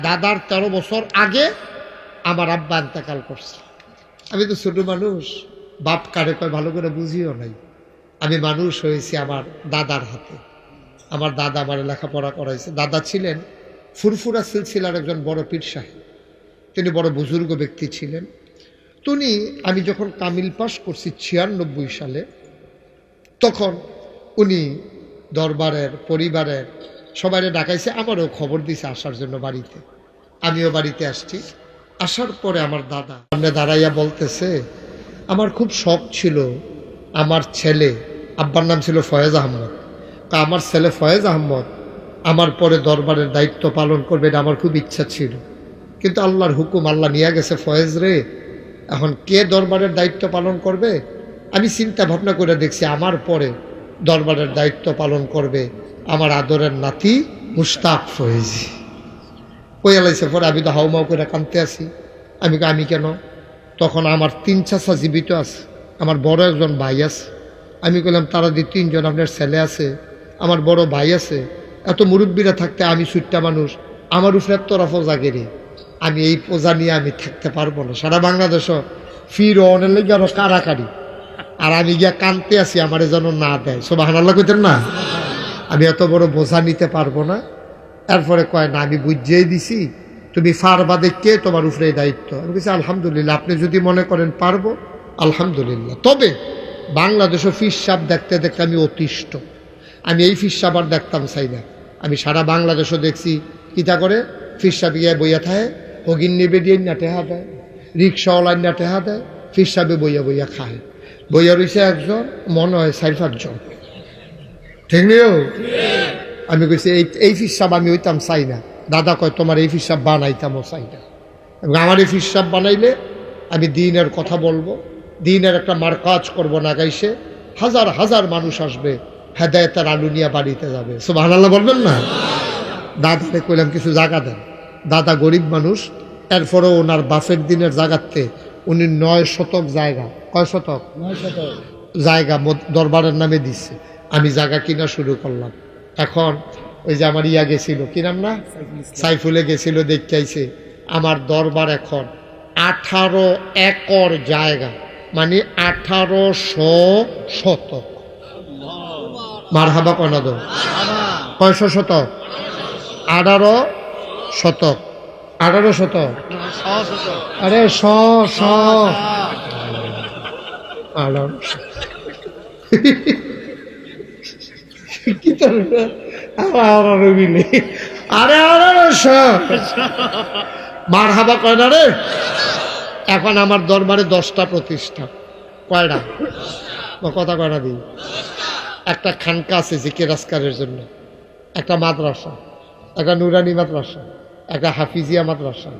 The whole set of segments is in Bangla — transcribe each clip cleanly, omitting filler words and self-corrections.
দাদার 13 বছর আগে আমার আব্বা ইন্তেকাল করছে। আমি তো ছোট মানুষ, বাপ কারে কয় ভালো করে বুঝিও নাই। আমি মানুষ হয়েছি আমার দাদার হাতে। আমার দাদা আমার লেখাপড়া করাইছে। দাদা ছিলেন ফুরফুরা সিলসিলার একজন বড় পীর সাহেব, তিনি বড় বুজুর্গ ব্যক্তি ছিলেন। তিনি আমি যখন কামিল পাস করছি 96 সালে, তখন উনি দরবারের পরিবারের সবাই ডাকাইছে, আমারও খবর দিছে আসার জন্য বাড়িতে। আমিও বাড়িতে আসছি। আসার পরে আমার দাদা সামনে দাঁড়াইয়া বলতেছে, আমার খুব শখ ছিল আমার ছেলে, আব্বার নাম ছিল ফয়েজ আহমদ, তা আমার ছেলে ফয়েজ আহমদ আমার পরে দরবারের দায়িত্ব পালন করবে, এটা আমার খুব ইচ্ছা ছিল। কিন্তু আল্লাহর হুকুম, আল্লাহ নিয়ে গেছে ফয়েজ রে, এখন কে দরবারের দায়িত্ব পালন করবে? আমি চিন্তা ভাবনা করে দেখছি আমার পরে দরবারের দায়িত্ব পালন করবে আমার আদরের নাতি মুশতাক ফয়েজি। ওই এলাইছে পরে আমি তো হাউমাউ করে কাঁদতে আসি। আমি কেন? তখন আমার 3 চাচা জীবিত আছে, আমার বড় একজন ভাই আছে। আমি বললাম তারা দিয়ে 3 জন, আপনার ছেলে আছে, আমার বড় ভাই আছে, এত মুরব্বীরা থাকতে আমি ছুট্টা মানুষ, আমার উপরে তরফ জাগেরে, আমি এই পূজা নিয়ে আমি থাকতে পারবো না। সারা বাংলাদেশও ফির অনেক লেগে আরো কারাকারি, আর আমি গিয়া কানতে আসি আমার যেন না দেয়। সুবহানাল্লাহ কইতেন না? আমি এত বড় বোঝা নিতে পারবো না। এরপরে কয় না, আমি বুঝিয়েই দিছি, তুমি ফারবা দেখে তোমার উপরে দায়িত্ব। আমি বলছি আলহামদুলিল্লাহ, আপনি যদি মনে করেন পারবো আলহামদুলিল্লাহ। তবে বাংলাদেশও ফিস সাপ দেখতে দেখতে আমি অতিষ্ঠ। আমি এই ফিস সাপ আর দেখতাম চাই না। আমি সারা বাংলাদেশও দেখছি কিতা করে ফিস সাপ গিয়ে বইয়া থাকে, হগিন নেবে দিয়ে না টেহা দেয়, রিক্সাওয়ালার না টেহা দেয়, ফিস সাপে বইয়া বইয়া খায়। বইয়া রয়েছে একজন, মনে হয় 4-5 জন, ঠিক নিও। আমি কইছি এই ফিসাব আমি হইতাম চাই না। দাদা কয় তোমার এই ফিসাব বানাইতামও চাই না। এবং আমার এই ফিসাব বানাইলে আমি দিনের কথা বলবো, দিনের একটা মার্কাজ করবো না, গাইছে হাজার হাজার মানুষ আসবে, হেদায়েতের আলু নিয়ে বাড়িতে যাবে। সুবহানাল্লাহ বলবেন না? দাদারে কইলাম কিছু জায়গা দেন। দাদা গরিব মানুষ, এরপরেও ওনার বাফের দিনের জায়গাতে উনি 9 শতক জায়গা, কয় শতক? 9 শতক জায়গা দরবারের নামে দিচ্ছে। আমি জায়গা কিনা শুরু করলাম। এখন ওই যে আমার ইয়া গেছিল, কি নাম না, সাইফুলে গেছিল, দেখতে আইছে আমার দরবার এখন 18 একর জায়গা, মানে 1800 শতক। মারহাবা কনা দো, কয়শো শতক? 18 শতক, 18 শতক, আরে 1800 মারহাবা কয় না রে। এখন আমার দরবারে 10টা প্রতিষ্ঠান, কয়টা কথা কয়টা দিই, একটা খানকা আছে জিকির আজকারের জন্য, একটা মাদ্রাসা, একটা নুরানি মাদ্রাসা, একটা হাফিজিয়া মাদ্রাসা,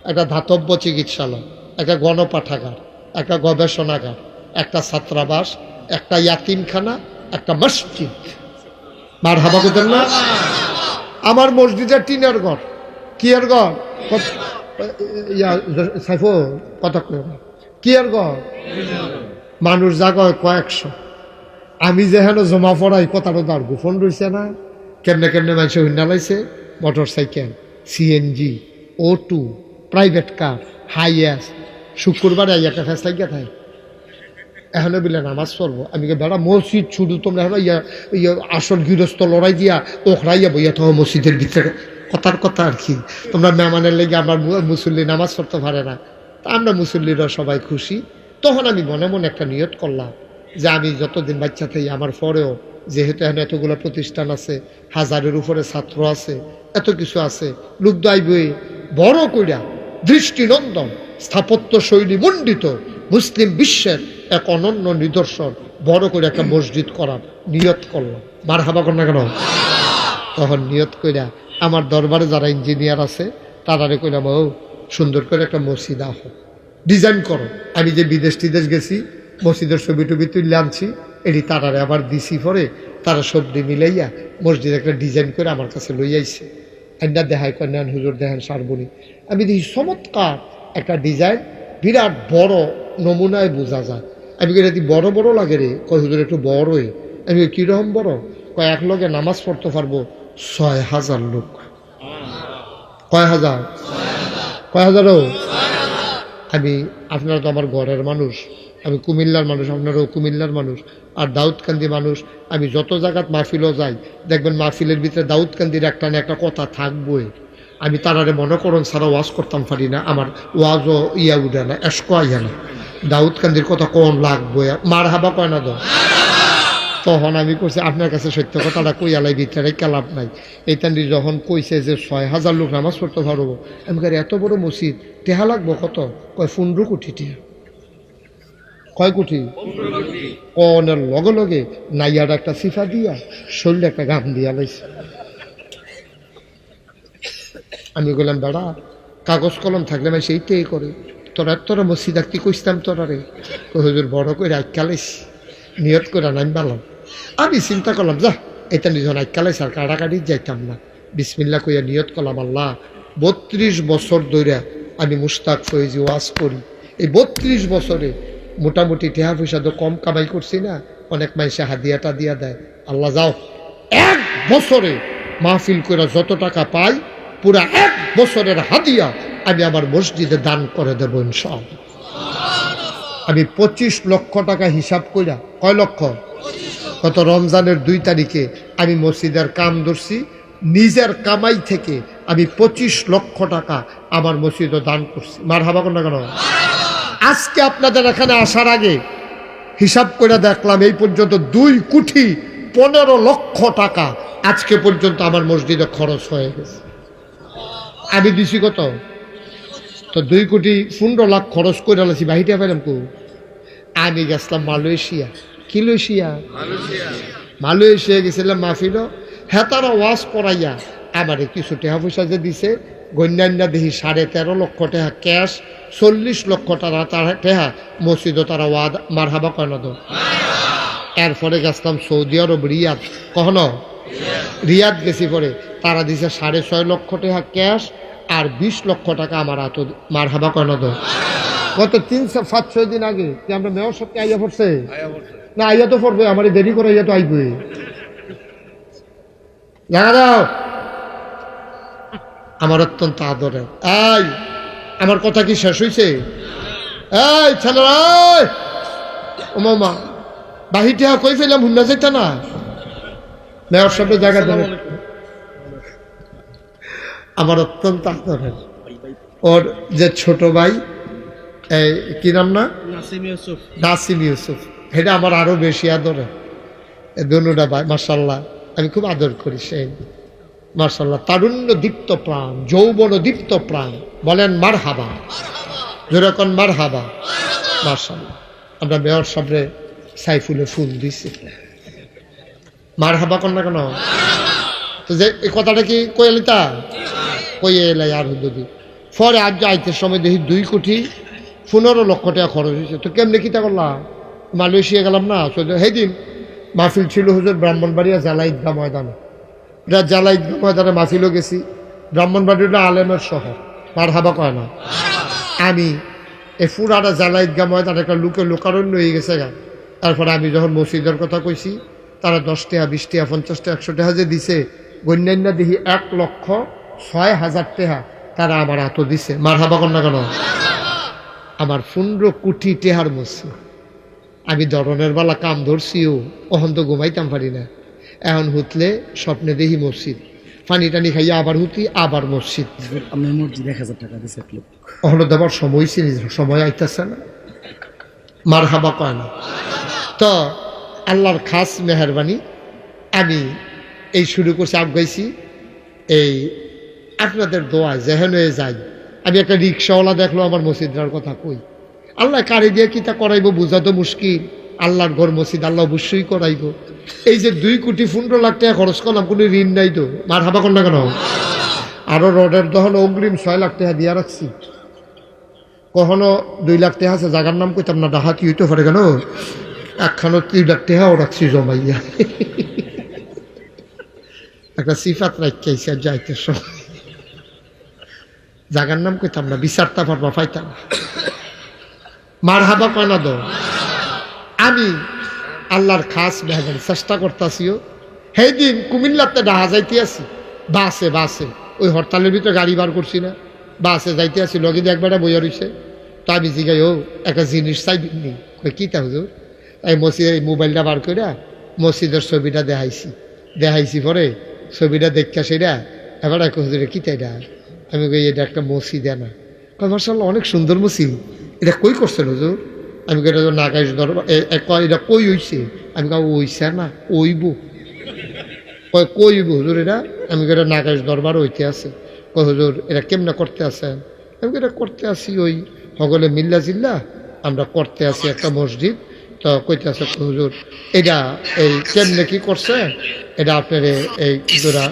একটা ধাতব্য চিকিৎসালয়, একটা গণপাঠাগার, একটা গবেষণাগার, একটা ছাত্রাবাস, একটা ইয়াতিমখানা, একটা মসজিদ। মারহাবা কইতেন না? আমার মসজিদের টিনের ঘর, কি এর ঘর, সাইফো কথা কি এর ঘর, মানুষ জায়গায় কয়েকশো। আমি যেখানে জমা পড়াই কথাটা তার গোপন রয়েছে না, কেমনে কেমনে মানুষ হইনা লাইছে, motor cycle, CNG, O2, private car, Hiace. শুক্রবারে একটা ফেস লাগিয়া থাকে, এখানে বলে নামাজ পড়বো। আমি বেড়া মসজিদ শুধু তোমরা ইয়া আসল গৃহস্থ লড়াই দিয়া ওখরাইয়া বইয়া তো মসজিদের ভিতরে, কথার কথা আর কি। তোমরা মেহমানের লেগে আমার মুসল্লি নামাজ পড়তে পারে না, তা আমরা মুসল্লিরা সবাই খুশি। তখন আমি মনে মনে একটা নিয়ত করলাম যে আমি যতদিন বাচ্চা থাকি, আমার পরেও যেহেতু এখানে এতগুলো প্রতিষ্ঠান আছে, 1000-এর উপরে ছাত্র আছে, এত কিছু আছে, লোক দাইবই বড় কইরা দৃষ্টিনন্দন স্থাপত্য শৈলী মণ্ডিত মুসলিম বিশ্বের এক অনন্য নিদর্শন বড় করে একটা মসজিদ করার নিয়ত করলাম। মারহাবা কর না কেন? তখন নিয়ত কইরা আমার দরবারে যারা ইঞ্জিনিয়ার আছে তারারে কইলাম, ও সুন্দর করে একটা মসজিদ আহ ডিজাইন করো। আমি যে বিদেশ টিদেশ গেছি, মসজিদের ছবি টবি তুলে আনছি, এটি তারারে আবার দিছি, পরে তারা সবজি মিলাইয়া মসজিদ একটা ডিজাইন করে আমার কাছে লই আইছে। আইনা দেখায় কন্যান হুজুর দেখেন সারবনি। আমি দেখি চমৎকার একটা ডিজাইন, বিরাট বড় নমুনায় বোঝা যায়। আমি কি বড় বড় লাগে রে? কয় হুজুর একটু বড়ই। আমি কিরকম বড়? কয় এক লগে নামাজ পড়তে পারবো 6000 লোক। কয় হাজার? কয় হাজারও? আমি, আপনারা তো আমার ঘরের মানুষ, আমি কুমিল্লার মানুষ, আপনারাও কুমিল্লার মানুষ, আর দাউদকান্দি মানুষ। আমি যত জায়গাত মাহফিলও যাই, দেখবেন মাহফিলের ভিতরে দাউদকান্দির একটা না একটা কথা থাকবই। আমি তারারে মনে করুন সারা ওয়াজ করতাম পারি না, আমার ওয়াজও ইয়া উঠে না, এসকো আইয়া না, দাউদকান্দির কথা কোন লাগবো, মার হাবা কয় না। তখন আমি কইছি আপনার কাছে সত্য কথাটা কইয়ালাই ভিতরে কেলাপ নাই। এইটানি যখন কইছে যে 6,000 লোক নামাজ পড়তে পারবো, আমি কই এত বড় মসজিদ টেহা লাগবো কত? কয় 15 কোটি টেহা। কয় কোটি? কনের লগে লগে নাইয়ার একটা সিফা দিয়া শরীরে একটা গাম দিয়া লাইছে। আমি বললাম বেড়া, কাগজ কলম থাকলে আমি সেইটাই করে, তোরা মসজিদ আঁকতে কইতাম তোরা রে, হুজুর বড় করে আইকালাইছি, নিয়ত করে নাম বালাম। আমি চিন্তা করলাম যা এটা নিজন আইকালাইছি, আর কাটাকাটি যাইতাম না। বিসমিল্লাহ কইয়া নিয়ত করলাম, আল্লাহ 32 বছর ধরে আমি মুশতাক ফয়েজি ওয়াজ করি, এই 32 বছরে মোটামুটি টেহা পয়সা তো কম কামাই করছি না, অনেক মাইসে হাদিয়াটা দিয়া দেয়। আল্লাহ যাও 1 বছরে মাহফিল করে যত টাকা পাই পুরা 1 বছরের হাদিয়া আমি আমার মসজিদে দান করে দেবো ইনশাআল্লাহ। আমি 25 লক্ষ টাকা হিসাব কইরা, কয় লক্ষ? গত রমজানের 2 তারিখে আমি মসজিদের কাম ধরছি, নিজের কামাই থেকে আমি 25 লক্ষ টাকা আমার মসজিদে দান করছি। মার হাবা কোন না কেন? আজকে আপনাদের এখানে আসার আগে হিসাব করে দেখলাম এই পর্যন্ত 2,15,00,000 টাকা আজকে পর্যন্ত আমার মসজিদে খরচ হয়ে গেছে। আমি দিছি কত? তো 2,15,00,000 খরচ করে আলাছি, বাহিটা পেলাম কো? আমি গেছিলাম মালয়েশিয়া। কি মালয়েশিয়া গেছিলাম মাহফিল, হেতারা ওয়াজ করাইয়া আমারে কিছু টাকা পয়সা যে দিছে, গণ্যান্যা দেখি 13.5 লক্ষ টাকা ক্যাশ, 40 লক্ষ টাকা টাকা মসজিদও তারা ওয়াদ মার হাবা কয় না তো। এরপরে গেছিলাম সৌদি আরব রিয়াদ, কখনো রিয়াদ গেছি, পরে তারা দিছে 6.5 লক্ষ টাকা ক্যাশ আর 20 লক্ষ টাকা আমার হাত, মার হাবা কয় না তো। গত 3-5-6 দিন আগে যে আমরা মেয়র সবকে আইয়া পড়ছে না, আইয়া তো পড়বে, আমার দেরি করে আইয়া তো আইবে, জানা দাও। আমার অত্যন্ত আদরের, এই আমার কথা কি শেষ হয়েছে? এই ছেলেরা, ও মামা বাহিতে কই ফেলাম, হুন্না যেটা না মেয়র সামনে জায়গা দেবে। আমার অত্যন্ত আদরের ওর যে ছোট ভাই, এই কি নাম না, নাসিম ইউসুফ, এটা আমার আরো বেশি আদরে। দুটা ভাই মাশাআল্লাহ আমি খুব আদর করি, সেই মাশাআল্লাহ তারুণ্য দীপ্ত প্রাণ, যৌবন দীপ্ত প্রাণ, বলেন মার হাবা, যেরকম মার হাবা। মাশাআল্লাহ আমরা মেয়র সামনে সাইফুলে ফুল দিছি, মার হাবা কর না কেন? তো যে এই কথাটা কি কইলিতা কইয়ে এলাই আর হুদি পরে আজ আইতে সময় দেখি 2,15,00,000 টাকা খরচ হয়েছে। তো কেমনে কিতা করলাম? মালয়েশিয়া গেলাম না, সেদিন মাহফিল ছিল হুজুর ব্রাহ্মণবাড়িয়া জালা ঈদগাহ ময়দানে, এটা জালা ঈদগাহ ময়দানে মাহফিলও গেছি। ব্রাহ্মণবাড়িটা আলেমের শহর, মার হাবা কয় না। আমি এই পুরাটা জালা ঈদগাহ ময়দানে একটা লোকারণ্য হয়ে গেছে গা। তারপরে আমি যখন মসজিদের কথা কইছি, তারা 10 টাকা 20 টাকা 50 টাকা 100 টাকা যে দিছে, গণ্যান্য দেখি 1,06,000 টাকা তারা আমার হাত দিছে, মার হাবা কর না কেন? আমার 15 কোটি টেহার মসজিদ, আমি ধরনের বেলা কাম ধরছিও, ওখান তো ঘুমাইতাম পারি না। এখন হুতলে স্বপ্নে দেখি মসজিদ, পানি টানি খাইয়া আবার হুতি, আবার মসজিদ। আপনার মসজিদ 1,000 টাকা দিছে, ওখানে দেবার সময় ছিল, সময় আইতেছে না, মার হাবা কয় না। তো আল্লাহর খাস মেহরবানি আমি এই শুরু করছি, আগাইছি এই আপনাদের দোয়ায় যেহেন হয়ে যাই। আমি একটা রিক্সাওয়ালা দেখলো আমার মসজিদটার কথা কই, আল্লাহ কারি দিয়ে কিতা করাইবো বোঝা তো মুশকিল, আল্লাহর ঘর মসজিদ আল্লাহ অবশ্যই করাইব। এই যে 2,15,00,000 টাকা খরচ করলাম, কোনো ঋণ নাই তো, মার হাবা কর না কেন? আরো রডের দহন অগ্রিম 6 লাখ টাকা দিয়া রাখছি, কখনো 2 লাখ টাকা আছে, জায়গার নাম কইতাম না, ডাহাতি হইতে পারে কেন, একখানো 3 লাখ টাকাও রাখছি জমাইয়া, একটা সিফাত রাখাইছি আর যাইতে সময়, জায়গার নাম কইতাম না, বিচারটা পারবা পাইতাম। মার হাবা কয় না দো। আমি আল্লাহর খাস মেহরবানি চেষ্টা করতেছিও। সেই দিন কুমিল্লাতে ডাহা যাইতে আছি, বাসে ওই হরতালের ভিতরে গাড়ি বার করছি না, বাসে যাইতে আসি লগে দিয়ে একবারে বইয়া রইছে। তো আমি জিগাই ও একটা জিনিস চাইবিনি, কই কী তা হুজুর? এই মসজিদের এই মোবাইলটা বার করে মসজিদের ছবিটা দেখাইছি পরে ছবিটা দেখা সেটা এবার এক হুজুরে কী তাই এটা? আমি কই এটা একটা মসজিদ না। কয় মাশাআল্লাহ অনেক সুন্দর মসজিদ, এটা কই করছেন হুজুর? আমি কই এটা তো নাগাইশ দরবার। কয় এটা কই হইছে? আমি কই ওইছে না, ওইব। কয় কইব হুজুর এটা? আমি কই এটা নাগাইশ দরবার হইতে আছে। কয় হুজুর এটা কেমনে করতে আছেন? আমি কই এটা করতে আসি ওই সকলে মিল্লা জিল্লা আমরা করতে আসি একটা মসজিদ। তো কইতে আছে হুজুর এটা এই কেমনে কি করছে এটা আপনার এই দুরা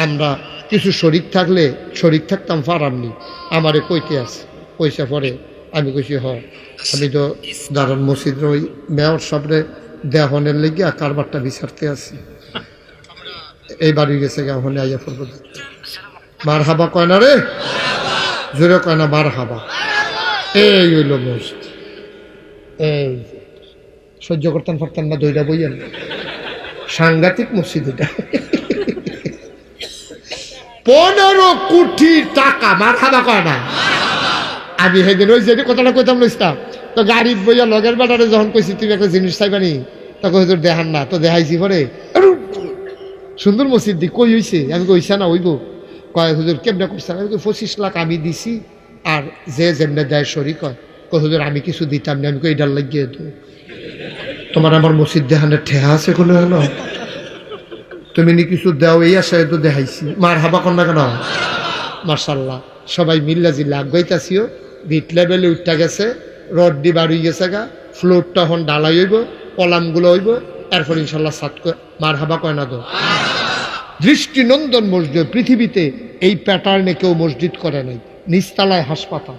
আমরা কিছু শরিক থাকতাম ফারামনি আমারে কইতে আছে। কইসা পরে আমি কইছি আমি তো দারুন মসজিদের ওই মেয়র সাবরে দেহনের লেগে কারবারটা বিচারতে আছি। এই বাড়ি গেছে হনে আইয়া পড়বো। মার হাবা কয় না রে, জোরে কয় না মার হাবা। এই হইল মসজিদ, এই সহ্য করতেন পারতেন না, দইটা বইয়েন সাংঘাতিক মসজিদ এটা। 15 কোটি টাকা, মার খাবা কয় না। আমি সেদিন ওই যে কথাটা কইতাম লইতাম, তো গাড়ির বইয়া লগের বেটারে যখন কইছি তুমি একটা জিনিস চাইবানি, তখন হুজুর দেখান না, তো দেখাইছি পরে সুন্দর মসজিদ দি কই হইছে? আমি কইছা না হইব। কয় হুজুর কেমনে করছেন? আমি 25 লাখ আমি দিছি আর যে যেমনে দেয় শরিক হয়। কয় হুজুর আমি কিছু দিতাম না। আমি কই এটার লাগিয়ে তো তোমার আমার মসজিদ দেখানোর ঠেহা আছে কোনো হলো? তুমি নি কিছু দেও এই আশায় তো দেখাইছি। মার হাবা কন্যা কেন? মার্শাল্লাহ সবাই মিল্লা জিল্লা আগাইতাছিও। ভিট লেভেলে উঠটা গেছে, রড দি বার হয়ে গেছে গা, ফ্লোরটা এখন ডালাই হইব, কলামগুলো হইব, এরপর ইনশাল্লাহ সাত মার হাবা কয় না তো। দৃষ্টিনন্দন মসজিদ, পৃথিবীতে এই প্যাটার্নে কেউ মসজিদ করে নাই। নিচতলায় হাসপাতাল,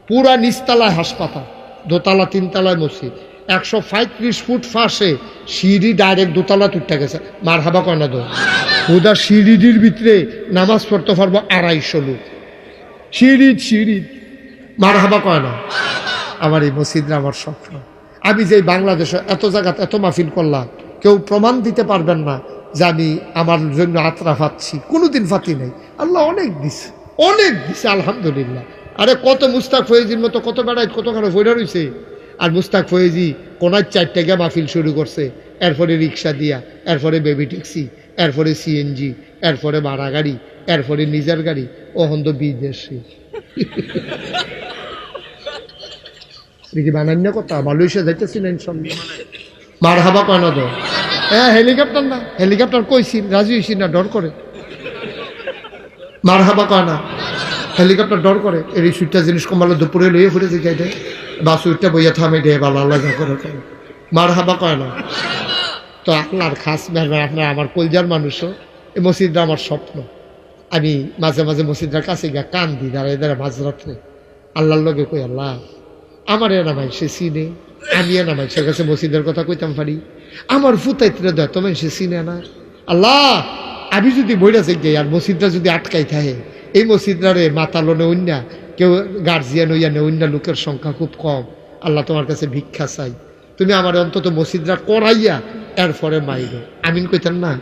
পুরা নিচতলায় হাসপাতাল, দোতলা 3 তলায় মসজিদ, 135 ফুট ফাঁসে সিঁড়ি ডাইরেক্ট দোতলা তুটটা গেছে। মার হাবা কয় না তো। হুদা সিঁড়ির ভিতরে নামাজ পড়তে পারবো 250 লোক, সিঁড়ি মার হাবা কয় না। আমার এই মসজিদরা আমার স্বপ্ন। আমি যে বাংলাদেশে এত জায়গাতে এত মাহফিল করলাম, কেউ প্রমাণ দিতে পারবেন না যে আমি আমার জন্য আত্রা ফাচ্ছি, কোনোদিন ফাতি নাই। আল্লাহ অনেক দিছে আলহামদুলিল্লাহ। আরে কত মুস্তাক ফয়েজির মতো কত বেড়াই কতখানে ফইরা রয়েছে। আর মুস্তাক ফয়েজি কোনায় 4 টাকা মাহফিল শুরু করছে, এরপরে রিক্সা দিয়া, এরপরে বেবি ট্যাক্সি, এরপরে সিএনজি, এরপরে ভাড়া গাড়ি, এরপরে নিজের গাড়ি, ওহন তো বিদেশি। দেখি বানান্য কথা মালয়েশিয়া যাইতেছি না ইনশাল্লাহ। মার হাবা কয় না তো। হ্যাঁ হেলিকপ্টার না, হেলিকপ্টার কইছি রাজি হইছি না, ডর করে। মার হাবা কয় না, হেলিকপ্টার ডর করে। এই সুইটটা জিনিস কমালো দুপুরে লইয়ে ফুটেছে গাইডে বা সুইটটা বইয়া থামে ডে ভালো আল্লাহ করে। মার হাবা কয় না। তো আল্লাহর খাস মেহমান আপনার আমার কলজার মানুষও। এই মসজিদটা আমার স্বপ্ন। আমি মাঝে মাঝে মসজিদটার কাছে গিয়া কান দিই দাঁড়ায় মাঝরাত্রে আল্লাহর লগে কই আল্লাহ আমার এনা সে চিনে, আমি এনা সে কাছে মসজিদের কথা কইতাম পারি। আমার ফুতাইতে দেয় তো সে চিনে না। আল্লাহ আমি যদি বইরা যাই আর মসজিদটা যদি আটকাই থাকে, এই মসজিদটারে মাতালনে অন্য কেউ গার্জিয়ান হইয়া নে, অন্য লোকের সংখ্যা খুব কম। আল্লাহ তোমার কাছে ভিক্ষা চাই, তুমি আমার অন্তত মসজিদটা করাইয়া এরপরে মাইরো। আমিন কইতেন না?